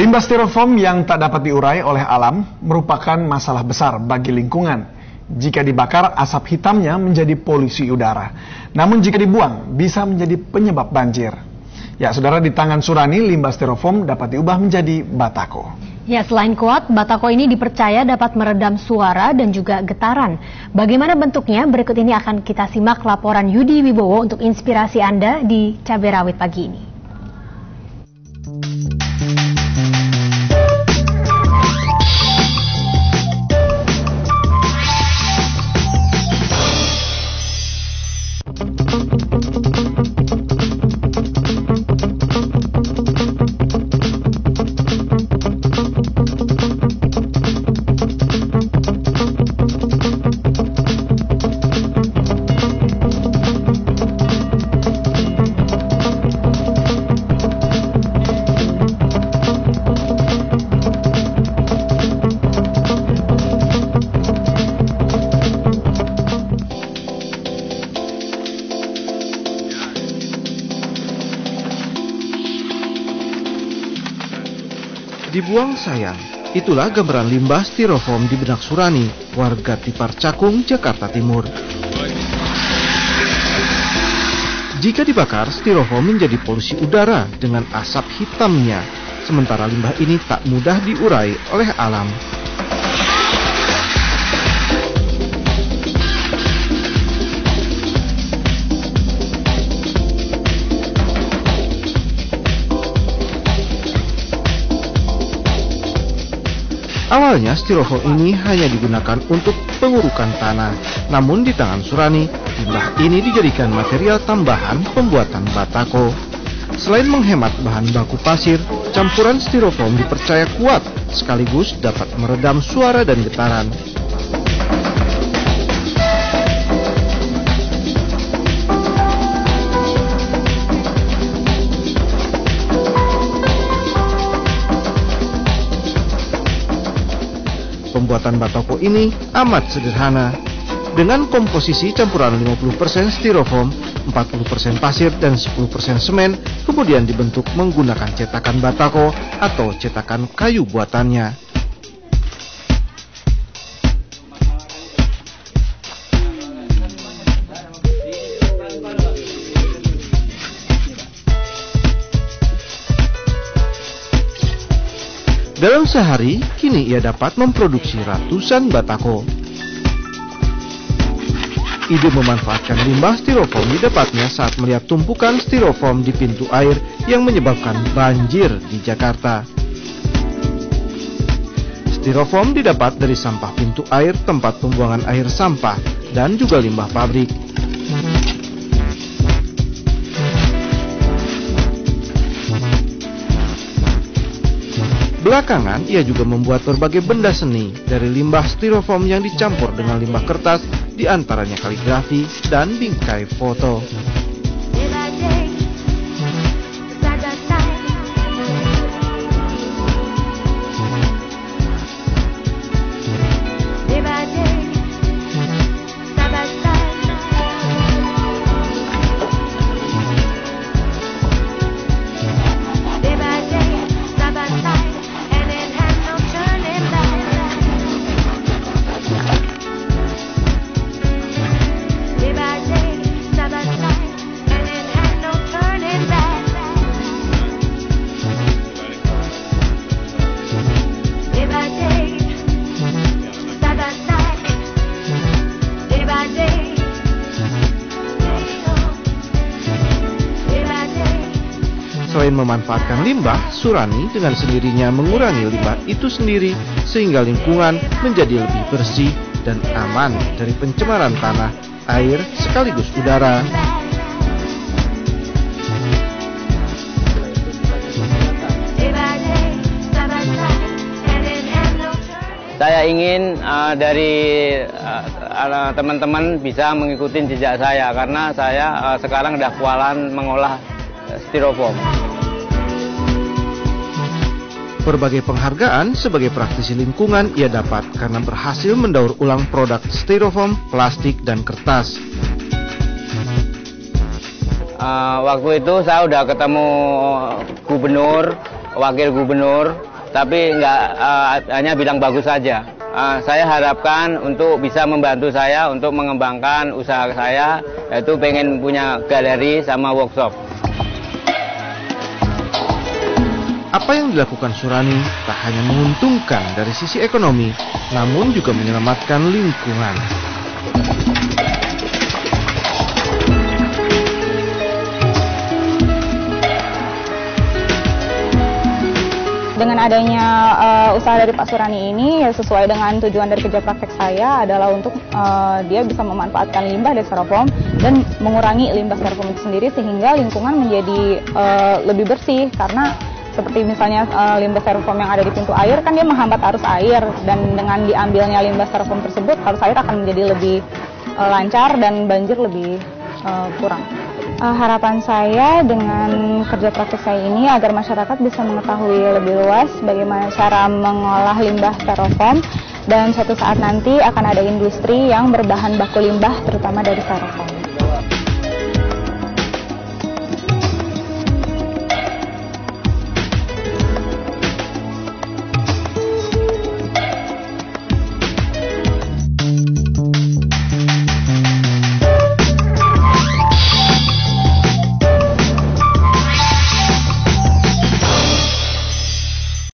Limbah styrofoam yang tak dapat diurai oleh alam merupakan masalah besar bagi lingkungan. Jika dibakar, asap hitamnya menjadi polusi udara. Namun jika dibuang, bisa menjadi penyebab banjir. Ya, saudara, di tangan Surani, limbah styrofoam dapat diubah menjadi batako. Ya, selain kuat, batako ini dipercaya dapat meredam suara dan juga getaran. Bagaimana bentuknya? Berikut ini akan kita simak laporan Yudi Wibowo untuk inspirasi Anda di Cabai Rawit pagi ini. Dibuang sayang, itulah gambaran limbah styrofoam di benak Surani, warga Tipar Cakung, Jakarta Timur. Jika dibakar, styrofoam menjadi polusi udara dengan asap hitamnya, sementara limbah ini tak mudah diurai oleh alam. Awalnya styrofoam ini hanya digunakan untuk pengurukan tanah, namun di tangan Surani, limbah ini dijadikan material tambahan pembuatan batako. Selain menghemat bahan baku pasir, campuran styrofoam dipercaya kuat, sekaligus dapat meredam suara dan getaran. Pembuatan batako ini amat sederhana. Dengan komposisi campuran 50% styrofoam, 40% pasir, dan 10% semen, kemudian dibentuk menggunakan cetakan batako atau cetakan kayu buatannya. Dalam sehari, kini ia dapat memproduksi ratusan batako. Ide memanfaatkan limbah styrofoam didapatnya saat melihat tumpukan styrofoam di pintu air yang menyebabkan banjir di Jakarta. Styrofoam didapat dari sampah pintu air, tempat pembuangan air sampah, dan juga limbah pabrik. Belakangan, ia juga membuat berbagai benda seni dari limbah styrofoam yang dicampur dengan limbah kertas, diantaranya kaligrafi dan bingkai foto. Selain memanfaatkan limbah, Surani dengan sendirinya mengurangi limbah itu sendiri sehingga lingkungan menjadi lebih bersih dan aman dari pencemaran tanah, air, sekaligus udara. Saya ingin dari teman-teman bisa mengikuti jejak saya karena saya sekarang sudah kualan mengolah styrofoam. Berbagai penghargaan sebagai praktisi lingkungan ia dapat karena berhasil mendaur ulang produk styrofoam, plastik, dan kertas. Waktu itu saya udah ketemu gubernur, wakil gubernur, tapi nggak hanya bilang bagus saja. Saya harapkan untuk bisa membantu saya untuk mengembangkan usaha saya, yaitu pengen punya galeri sama workshop. Apa yang dilakukan Surani tak hanya menguntungkan dari sisi ekonomi, namun juga menyelamatkan lingkungan. Dengan adanya usaha dari Pak Surani ini, ya sesuai dengan tujuan dari kerja praktek saya adalah untuk dia bisa memanfaatkan limbah dari styrofoam dan mengurangi limbah styrofoam itu sendiri sehingga lingkungan menjadi lebih bersih. Karena seperti misalnya limbah styrofoam yang ada di pintu air kan dia menghambat arus air, dan dengan diambilnya limbah styrofoam tersebut arus air akan menjadi lebih lancar dan banjir lebih kurang. Harapan saya dengan kerja praktik saya ini agar masyarakat bisa mengetahui lebih luas bagaimana cara mengolah limbah styrofoam, dan suatu saat nanti akan ada industri yang berbahan baku limbah terutama dari styrofoam.